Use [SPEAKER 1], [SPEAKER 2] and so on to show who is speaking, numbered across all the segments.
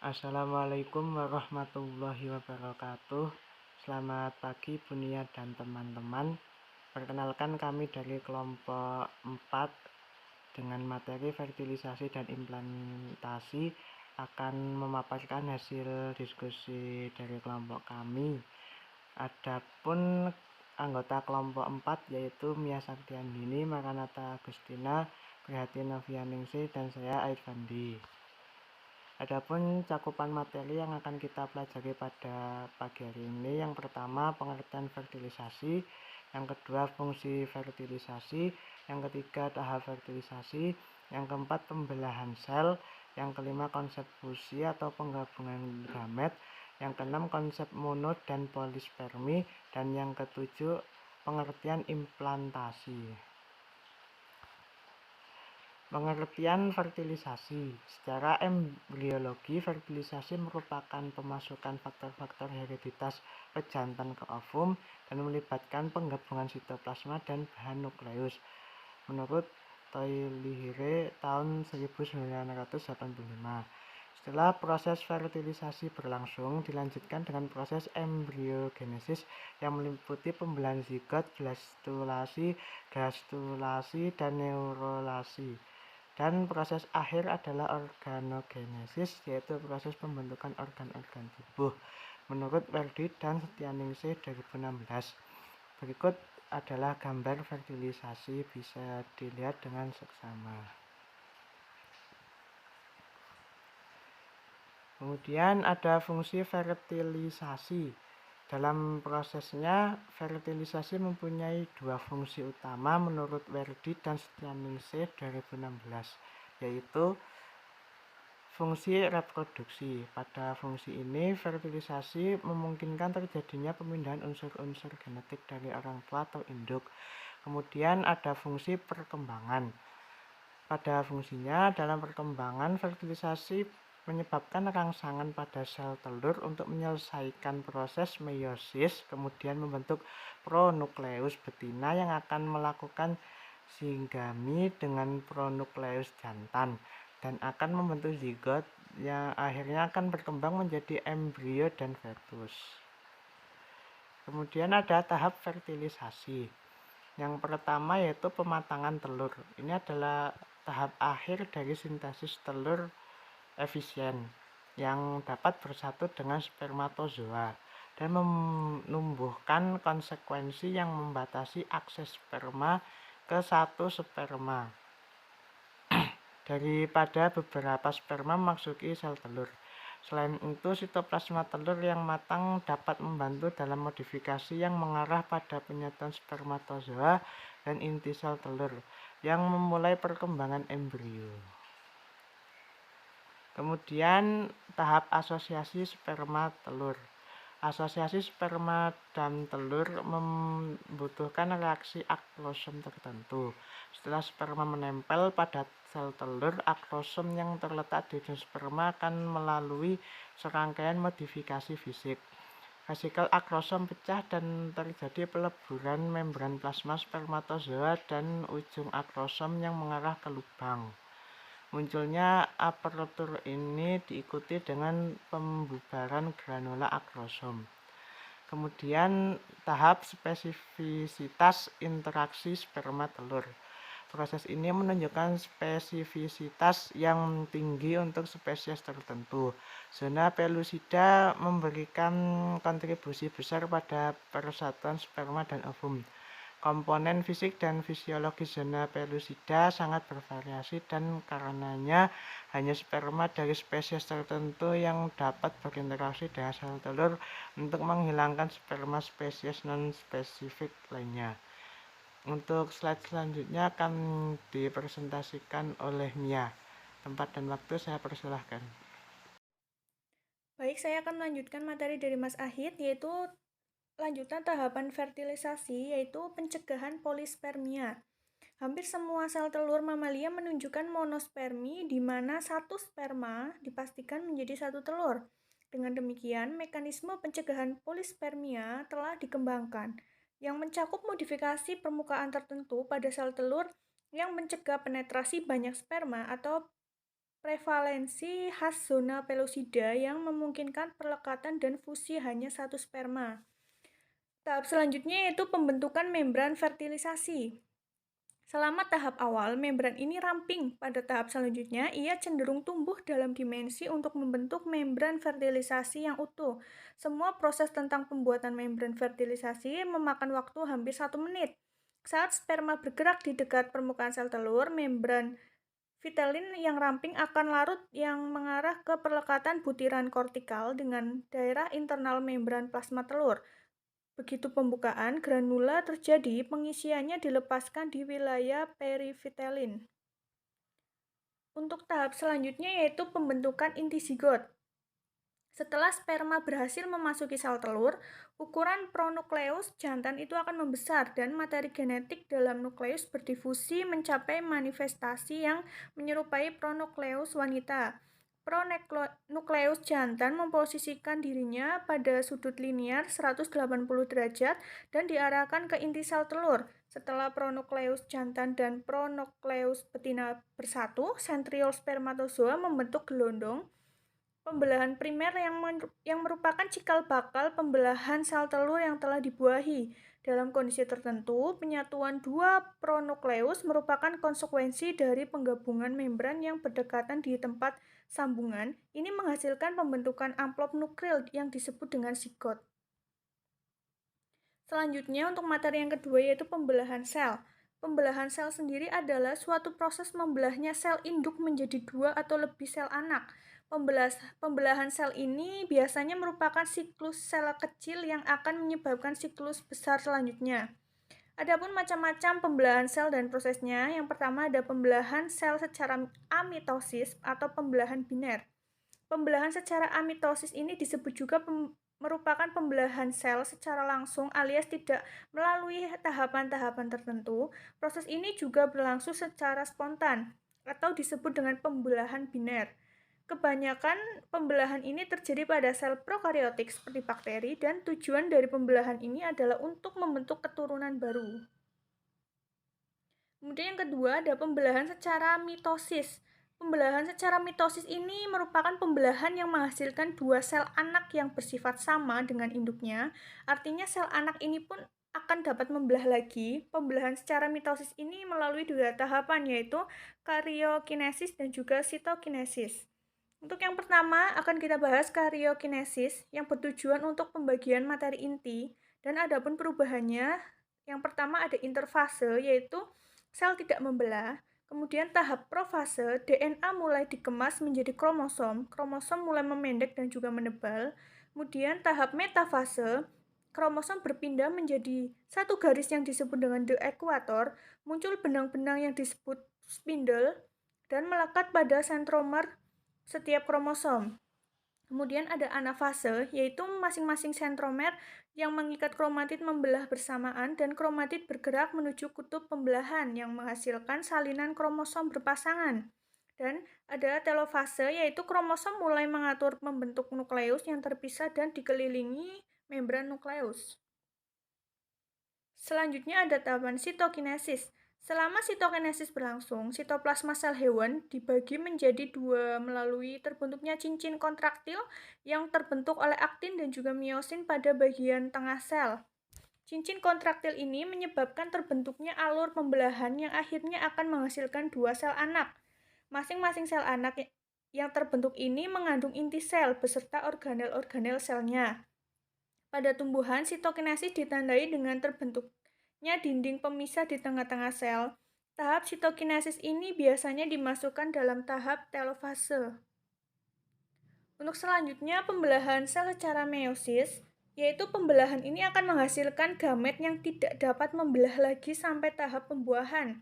[SPEAKER 1] Assalamualaikum warahmatullahi wabarakatuh. Selamat pagi Bunia dan teman-teman. Perkenalkan kami dari kelompok 4 dengan materi fertilisasi dan implantasi akan memaparkan hasil diskusi dari kelompok kami. Adapun anggota kelompok 4 yaitu Mia Saktiandini, Maranata Agustina, Prihatin Novianingsih, dan saya Aid Fandi. Adapun cakupan materi yang akan kita pelajari pada pagi hari ini, yang pertama pengertian fertilisasi, yang kedua fungsi fertilisasi, yang ketiga tahap fertilisasi, yang keempat pembelahan sel, yang kelima konsep fusi atau penggabungan gamet, yang keenam konsep mono dan polispermi, dan yang ketujuh pengertian implantasi. Pengertian fertilisasi. Secara embriologi, fertilisasi merupakan pemasukan faktor-faktor hereditas pejantan ke ovum dan melibatkan penggabungan sitoplasma dan bahan nukleus. Menurut Toilihire tahun 1985. Setelah proses fertilisasi berlangsung, dilanjutkan dengan proses embriogenesis yang meliputi pembelahan zigot, blastulasi, gastrulasi, dan neurulasi. Dan proses akhir adalah organogenesis, yaitu proses pembentukan organ-organ tubuh. Menurut Werdi dan Setianingsih 2016. Berikut adalah gambar fertilisasi, bisa dilihat dengan seksama. Kemudian ada fungsi fertilisasi. Dalam prosesnya, fertilisasi mempunyai dua fungsi utama menurut Werdi dan Setianingsih 2016, yaitu fungsi reproduksi. Pada fungsi ini, fertilisasi memungkinkan terjadinya pemindahan unsur-unsur genetik dari orang tua atau induk. Kemudian ada fungsi perkembangan. Pada fungsinya, dalam perkembangan, fertilisasi menyebabkan rangsangan pada sel telur untuk menyelesaikan proses meiosis, kemudian membentuk pronukleus betina yang akan melakukan singgami dengan pronukleus jantan dan akan membentuk zigot yang akhirnya akan berkembang menjadi embrio dan fetus. Kemudian ada tahap fertilisasi. Yang pertama yaitu pematangan telur. Ini adalah tahap akhir dari sintesis telur efisien yang dapat bersatu dengan spermatozoa dan menumbuhkan konsekuensi yang membatasi akses sperma ke satu sperma daripada beberapa sperma memasuki sel telur. Selain itu, sitoplasma telur yang matang dapat membantu dalam modifikasi yang mengarah pada penyatuan spermatozoa dan inti sel telur yang memulai perkembangan embrio. Kemudian tahap asosiasi sperma telur. Asosiasi sperma dan telur membutuhkan reaksi akrosom tertentu. Setelah sperma menempel pada sel telur, akrosom yang terletak di ujung sperma akan melalui serangkaian modifikasi fisik. Vesikel akrosom pecah dan terjadi peleburan membran plasma spermatozoa dan ujung akrosom yang mengarah ke lubang. Munculnya apertur ini diikuti dengan pembubaran granula akrosom. Kemudian tahap spesifisitas interaksi sperma telur. Proses ini menunjukkan spesifisitas yang tinggi untuk spesies tertentu. Zona pellucida memberikan kontribusi besar pada persatuan sperma dan ovum. Komponen fisik dan fisiologis zona pellucida sangat bervariasi dan karenanya hanya sperma dari spesies tertentu yang dapat berinteraksi dengan sel telur untuk menghilangkan sperma spesies non-spesifik lainnya. Untuk slide selanjutnya akan dipresentasikan oleh Mia. Tempat dan waktu saya persilahkan.
[SPEAKER 2] Baik, saya akan melanjutkan materi dari Mas Ahid, yaitu lanjutan tahapan fertilisasi, yaitu pencegahan polispermia. Hampir semua sel telur mamalia menunjukkan monospermi, di mana satu sperma dipastikan menjadi satu telur. Dengan demikian, mekanisme pencegahan polispermia telah dikembangkan, yang mencakup modifikasi permukaan tertentu pada sel telur yang mencegah penetrasi banyak sperma atau prevalensi khas zona pelosida yang memungkinkan perlekatan dan fusi hanya satu sperma. Tahap selanjutnya yaitu pembentukan membran fertilisasi. Selama tahap awal, membran ini ramping. Pada tahap selanjutnya, ia cenderung tumbuh dalam dimensi untuk membentuk membran fertilisasi yang utuh. Semua proses tentang pembuatan membran fertilisasi memakan waktu hampir 1 menit. Saat sperma bergerak di dekat permukaan sel telur, membran vitelin yang ramping akan larut yang mengarah ke perlekatan butiran kortikal dengan daerah internal membran plasma telur. Begitu pembukaan, granula terjadi, pengisiannya dilepaskan di wilayah perivitelin. Untuk tahap selanjutnya yaitu pembentukan inti zigot. Setelah sperma berhasil memasuki sel telur, ukuran pronukleus jantan itu akan membesar dan materi genetik dalam nukleus berdifusi mencapai manifestasi yang menyerupai pronukleus wanita. Pronukleus jantan memposisikan dirinya pada sudut linear 180 derajat dan diarahkan ke inti sel telur. Setelah pronukleus jantan dan pronukleus betina bersatu, sentriol spermatozoa membentuk gelondong. Pembelahan primer yang merupakan cikal bakal pembelahan sel telur yang telah dibuahi. Dalam kondisi tertentu, penyatuan dua pronukleus merupakan konsekuensi dari penggabungan membran yang berdekatan di tempat sambungan. Ini menghasilkan pembentukan amplop nuklil yang disebut dengan zigot. Selanjutnya, untuk materi yang kedua yaitu pembelahan sel. Pembelahan sel sendiri adalah suatu proses membelahnya sel induk menjadi dua atau lebih sel anak. Pembelahan sel ini biasanya merupakan siklus sel kecil yang akan menyebabkan siklus besar selanjutnya. Adapun macam-macam pembelahan sel dan prosesnya, yang pertama ada pembelahan sel secara amitosis atau pembelahan biner. Pembelahan secara amitosis ini disebut juga merupakan pembelahan sel secara langsung alias tidak melalui tahapan-tahapan tertentu. Proses ini juga berlangsung secara spontan atau disebut dengan pembelahan biner. Kebanyakan pembelahan ini terjadi pada sel prokariotik seperti bakteri dan tujuan dari pembelahan ini adalah untuk membentuk keturunan baru. Kemudian yang kedua ada pembelahan secara mitosis. Pembelahan secara mitosis ini merupakan pembelahan yang menghasilkan dua sel anak yang bersifat sama dengan induknya. Artinya sel anak ini pun akan dapat membelah lagi. Pembelahan secara mitosis ini melalui dua tahapan yaitu karyokinesis dan juga sitokinesis. Untuk yang pertama akan kita bahas karyokinesis yang bertujuan untuk pembagian materi inti dan adapun perubahannya yang pertama ada interfase yaitu sel tidak membelah, kemudian tahap profase DNA mulai dikemas menjadi kromosom mulai memendek dan juga menebal, kemudian tahap metafase kromosom berpindah menjadi satu garis yang disebut dengan the equator, muncul benang-benang yang disebut spindle dan melekat pada sentromer setiap kromosom. Kemudian ada anafase, yaitu masing-masing sentromer yang mengikat kromatid membelah bersamaan dan kromatid bergerak menuju kutub pembelahan yang menghasilkan salinan kromosom berpasangan. Dan ada telofase, yaitu kromosom mulai mengatur membentuk nukleus yang terpisah dan dikelilingi membran nukleus. Selanjutnya ada tahapan sitokinesis. Selama sitokinesis berlangsung, sitoplasma sel hewan dibagi menjadi dua melalui terbentuknya cincin kontraktil yang terbentuk oleh aktin dan juga miosin pada bagian tengah sel. Cincin kontraktil ini menyebabkan terbentuknya alur pembelahan yang akhirnya akan menghasilkan dua sel anak. Masing-masing sel anak yang terbentuk ini mengandung inti sel beserta organel-organel selnya. Pada tumbuhan, sitokinesis ditandai dengan terbentuknya dinding pemisah di tengah-tengah sel. Tahap sitokinesis ini biasanya dimasukkan dalam tahap telofase. Untuk selanjutnya, pembelahan sel secara meiosis, yaitu pembelahan ini akan menghasilkan gamet yang tidak dapat membelah lagi sampai tahap pembuahan.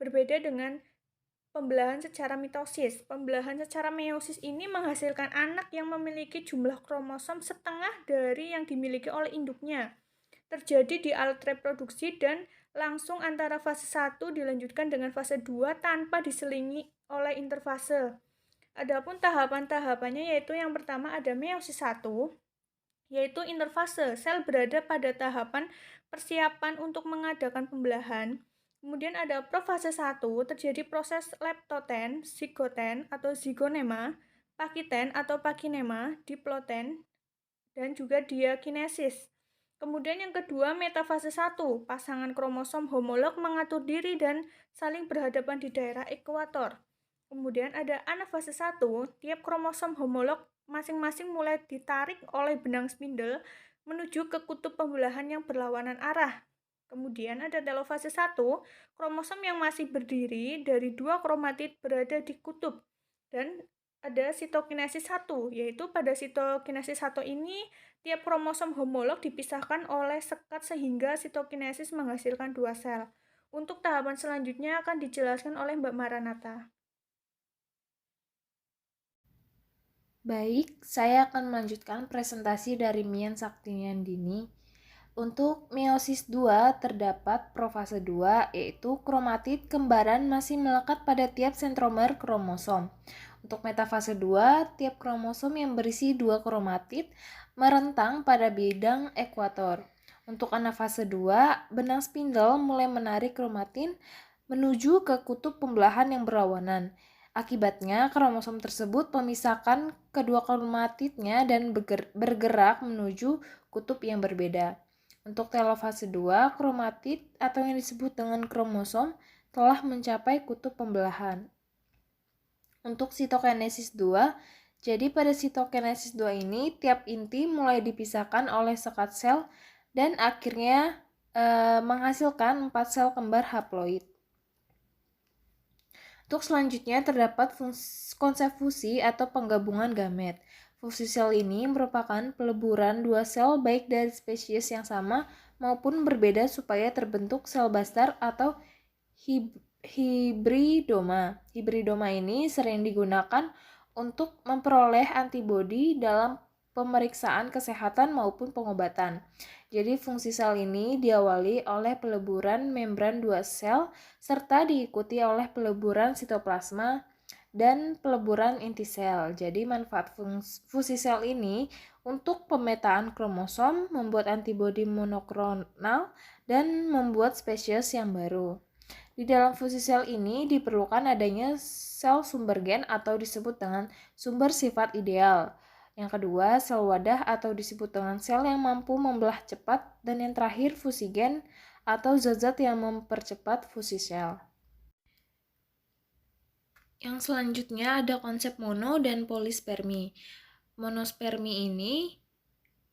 [SPEAKER 2] Berbeda dengan pembelahan secara mitosis. Pembelahan secara meiosis ini menghasilkan anak yang memiliki jumlah kromosom setengah dari yang dimiliki oleh induknya. Terjadi di alat reproduksi dan langsung antara fase 1 dilanjutkan dengan fase 2 tanpa diselingi oleh interfase. Adapun tahapan-tahapannya yaitu yang pertama ada meiosis 1, yaitu interfase. Sel berada pada tahapan persiapan untuk mengadakan pembelahan. Kemudian ada profase 1, terjadi proses leptoten, zigoten atau zigonema, pakiten atau pakinema, diploten, dan juga diakinesis. Kemudian yang kedua, metafase 1, pasangan kromosom homolog mengatur diri dan saling berhadapan di daerah ekuator. Kemudian ada anafase 1, tiap kromosom homolog masing-masing mulai ditarik oleh benang spindle menuju ke kutub pembelahan yang berlawanan arah. Kemudian ada telofase 1, kromosom yang masih berdiri dari dua kromatid berada di kutub. Dan ada sitokinesis 1, yaitu pada sitokinesis 1 ini tiap kromosom homolog dipisahkan oleh sekat sehingga sitokinesis menghasilkan dua sel. Untuk tahapan selanjutnya akan dijelaskan oleh Mbak Maranatha.
[SPEAKER 3] Baik, saya akan melanjutkan presentasi dari Mian Saktiniandini. Untuk meiosis 2 terdapat profase 2, yaitu kromatid kembaran masih melekat pada tiap sentromer kromosom. Untuk metafase 2, tiap kromosom yang berisi dua kromatid merentang pada bidang ekuator. Untuk anafase 2, benang spindle mulai menarik kromatin menuju ke kutub pembelahan yang berlawanan. Akibatnya, kromosom tersebut memisahkan kedua kromatidnya dan bergerak menuju kutub yang berbeda. Untuk telofase 2, kromatid atau yang disebut dengan kromosom telah mencapai kutub pembelahan. Untuk sitokinesis 2, jadi pada sitokinesis 2 ini tiap inti mulai dipisahkan oleh sekat sel dan akhirnya menghasilkan 4 sel kembar haploid. Untuk selanjutnya terdapat konsep fusi atau penggabungan gamet. Fusi sel ini merupakan peleburan dua sel baik dari spesies yang sama maupun berbeda supaya terbentuk sel bastar atau hibridoma. Hibridoma ini sering digunakan untuk memperoleh antibodi dalam pemeriksaan kesehatan maupun pengobatan. Jadi fungsi sel ini diawali oleh peleburan membran dua sel serta diikuti oleh peleburan sitoplasma dan peleburan inti sel. Jadi manfaat fusi sel ini untuk pemetaan kromosom, membuat antibodi monoklonal, dan membuat spesies yang baru. Di dalam fusi sel ini diperlukan adanya sel sumber gen atau disebut dengan sumber sifat ideal. Yang kedua, sel wadah atau disebut dengan sel yang mampu membelah cepat, dan yang terakhir fusi gen atau zat-zat yang mempercepat fusi sel. Yang selanjutnya ada konsep mono dan polispermi. Monospermi ini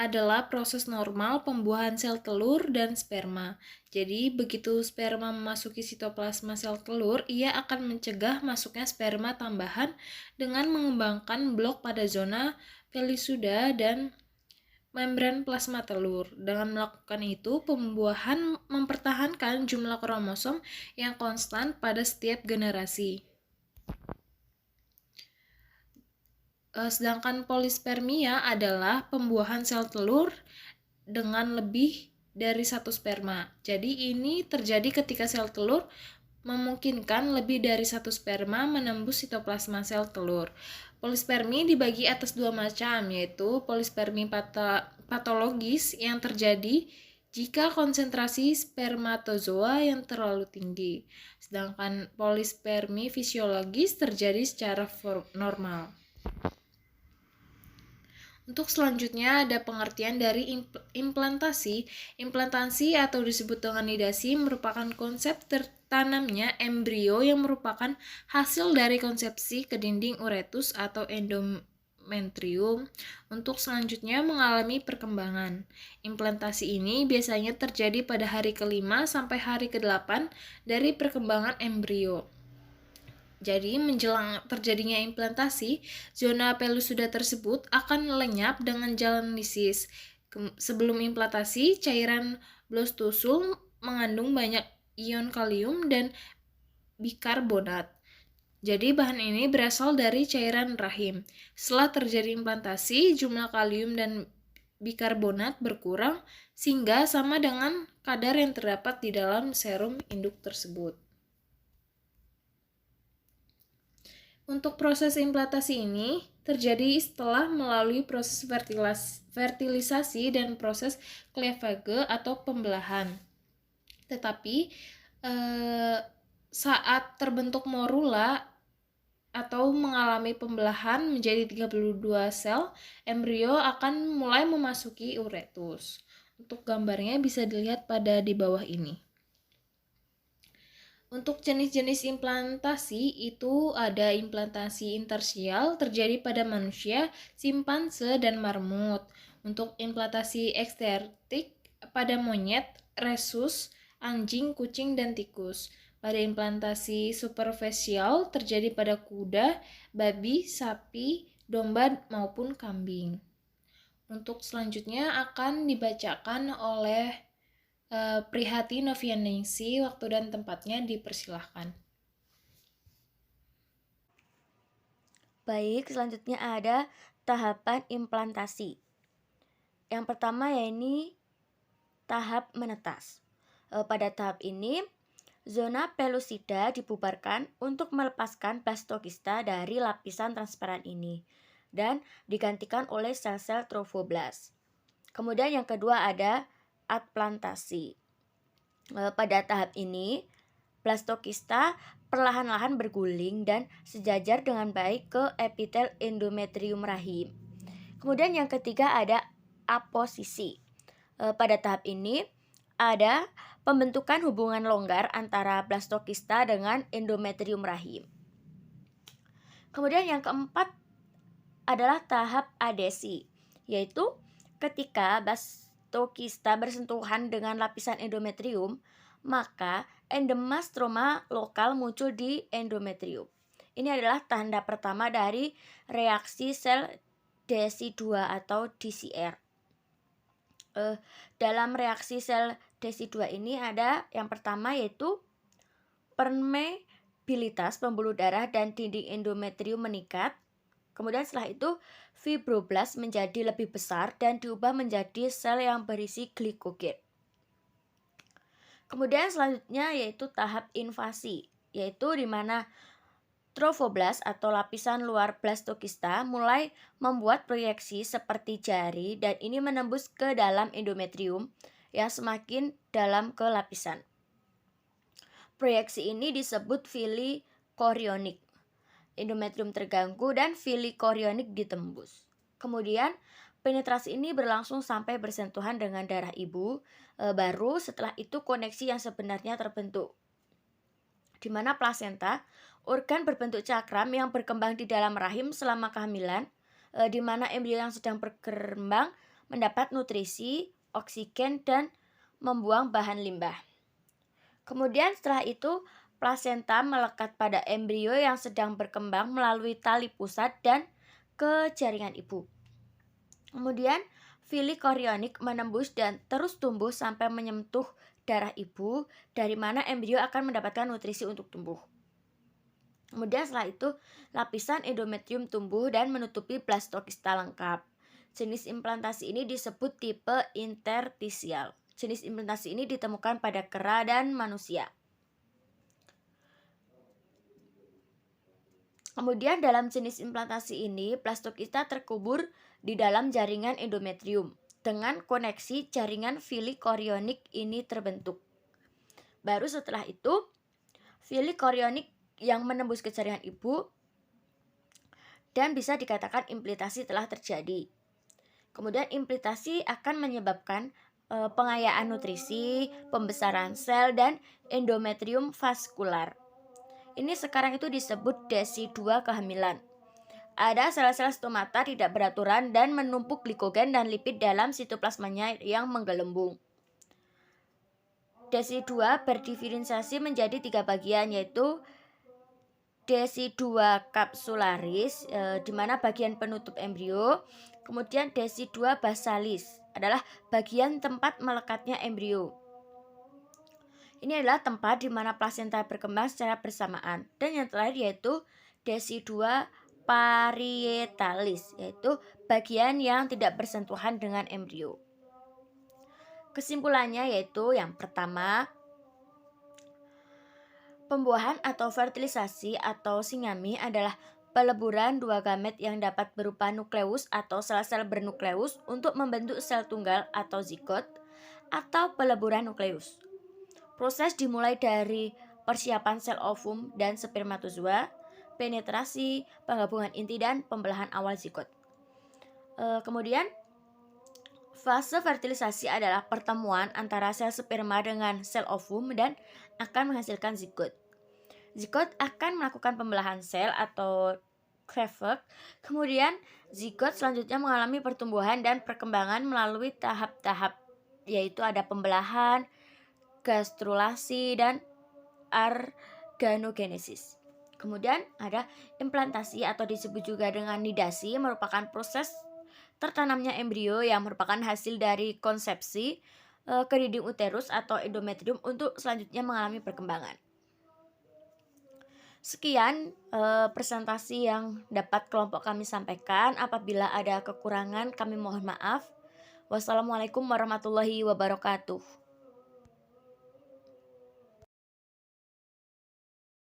[SPEAKER 3] adalah proses normal pembuahan sel telur dan sperma. Jadi, begitu sperma memasuki sitoplasma sel telur, ia akan mencegah masuknya sperma tambahan dengan mengembangkan blok pada zona pelisuda dan membran plasma telur. Dengan melakukan itu, pembuahan mempertahankan jumlah kromosom yang konstan pada setiap generasi. Sedangkan polispermia adalah pembuahan sel telur dengan lebih dari satu sperma. Jadi ini terjadi ketika sel telur memungkinkan lebih dari satu sperma menembus sitoplasma sel telur. Polispermi dibagi atas dua macam, yaitu polispermi patologis yang terjadi jika konsentrasi spermatozoa yang terlalu tinggi, sedangkan polispermi fisiologis terjadi secara normal. Untuk selanjutnya ada pengertian dari implantasi. Implantasi atau disebut dengan nidasi merupakan konsep tertanamnya embrio yang merupakan hasil dari konsepsi ke dinding uretus atau endometrium untuk selanjutnya mengalami perkembangan. Implantasi ini biasanya terjadi pada hari ke-5 sampai hari ke-8 dari perkembangan embrio. Jadi, menjelang terjadinya implantasi, zona pelusuda tersebut akan lenyap dengan jalan lisis. Sebelum implantasi, cairan blastosul mengandung banyak ion kalium dan bikarbonat. Jadi, bahan ini berasal dari cairan rahim. Setelah terjadi implantasi, jumlah kalium dan bikarbonat berkurang sehingga sama dengan kadar yang terdapat di dalam serum induk tersebut. Untuk proses implantasi ini terjadi setelah melalui proses fertilisasi dan proses cleavage atau pembelahan. Tetapi Saat terbentuk morula atau mengalami pembelahan menjadi 32 sel, embrio akan mulai memasuki uretus. Untuk gambarnya bisa dilihat pada di bawah ini. Untuk jenis-jenis implantasi itu ada implantasi intersial terjadi pada manusia, simpanse, dan marmut. Untuk implantasi ekstertik pada monyet, rhesus, anjing, kucing, dan tikus. Pada implantasi superficial terjadi pada kuda, babi, sapi, domba, maupun kambing. Untuk selanjutnya akan dibacakan oleh Prihati Novianingsi. Waktu dan tempatnya dipersilahkan.
[SPEAKER 4] Baik, selanjutnya ada tahapan implantasi. Yang pertama yaitu tahap menetas. Pada tahap ini, zona pellucida dibubarkan untuk melepaskan blastokista dari lapisan transparan ini dan digantikan oleh sel-sel trofoblast. Kemudian yang kedua ada adplantasi. Pada tahap ini, blastokista perlahan-lahan berguling dan sejajar dengan baik ke epitel endometrium rahim. Kemudian yang ketiga ada aposisi. Pada tahap ini ada pembentukan hubungan longgar antara blastokista dengan endometrium rahim. Kemudian yang keempat adalah tahap adesi, yaitu ketika blastokista bersentuhan dengan lapisan endometrium, maka endema stroma lokal muncul di endometrium. Ini adalah tanda pertama dari reaksi sel desi2 atau DCR. Dalam reaksi sel desi2 ini ada yang pertama yaitu permeabilitas pembuluh darah dan dinding endometrium meningkat. Kemudian setelah itu fibroblast menjadi lebih besar dan diubah menjadi sel yang berisi glikogen. Kemudian selanjutnya yaitu tahap invasi, yaitu di mana trofoblast atau lapisan luar blastokista mulai membuat proyeksi seperti jari dan ini menembus ke dalam endometrium yang semakin dalam ke lapisan. Proyeksi ini disebut filikorionik. Endometrium terganggu dan filikorionik ditembus. Kemudian penetrasi ini berlangsung sampai bersentuhan dengan darah ibu. Baru setelah itu koneksi yang sebenarnya terbentuk, di mana plasenta, organ berbentuk cakram yang berkembang di dalam rahim selama kehamilan, di mana embrio yang sedang berkembang mendapat nutrisi, oksigen, dan membuang bahan limbah. Kemudian setelah itu plasenta melekat pada embrio yang sedang berkembang melalui tali pusat dan ke jaringan ibu. Kemudian filikorionik menembus dan terus tumbuh sampai menyentuh darah ibu, dari mana embrio akan mendapatkan nutrisi untuk tumbuh. Kemudian setelah itu lapisan endometrium tumbuh dan menutupi blastokista lengkap. Jenis implantasi ini disebut tipe interstisial. Jenis implantasi ini ditemukan pada kera dan manusia. Kemudian dalam jenis implantasi ini, blastokista terkubur di dalam jaringan endometrium. Dengan koneksi jaringan filikorionik ini terbentuk. Baru setelah itu, filikorionik yang menembus ke jaringan ibu dan bisa dikatakan implantasi telah terjadi. Kemudian implantasi akan menyebabkan pengayaan nutrisi, pembesaran sel, dan endometrium vaskular. Ini sekarang itu disebut desi2 kehamilan. Ada sel-sel stomata tidak beraturan dan menumpuk glikogen dan lipid dalam sitoplasmanya yang menggelembung. Desi2 berdiferensiasi menjadi 3 bagian, yaitu desi2 capsularis, di mana bagian penutup embrio. Kemudian desi2 basalis adalah bagian tempat melekatnya embrio. Ini adalah tempat di mana plasenta berkembang secara bersamaan. Dan yang terakhir yaitu desi2 parietalis, yaitu bagian yang tidak bersentuhan dengan embrio. Kesimpulannya yaitu yang pertama, pembuahan atau fertilisasi atau singami adalah peleburan dua gamet yang dapat berupa nukleus atau sel-sel bernukleus untuk membentuk sel tunggal atau zigot, atau peleburan nukleus. Proses dimulai dari persiapan sel ovum dan spermatozoa, penetrasi, penggabungan inti, dan pembelahan awal zigot. Kemudian fase fertilisasi adalah pertemuan antara sel sperma dengan sel ovum dan akan menghasilkan zigot. Zigot akan melakukan pembelahan sel atau cleft. Kemudian zigot selanjutnya mengalami pertumbuhan dan perkembangan melalui tahap-tahap, yaitu ada pembelahan, gastrulasi, dan organogenesis. Kemudian ada implantasi atau disebut juga dengan nidasi, merupakan proses tertanamnya embrio yang merupakan hasil dari konsepsi ke dinding uterus atau endometrium untuk selanjutnya mengalami perkembangan. Sekian presentasi yang dapat kelompok kami sampaikan. Apabila ada kekurangan kami mohon maaf. Wassalamualaikum warahmatullahi wabarakatuh.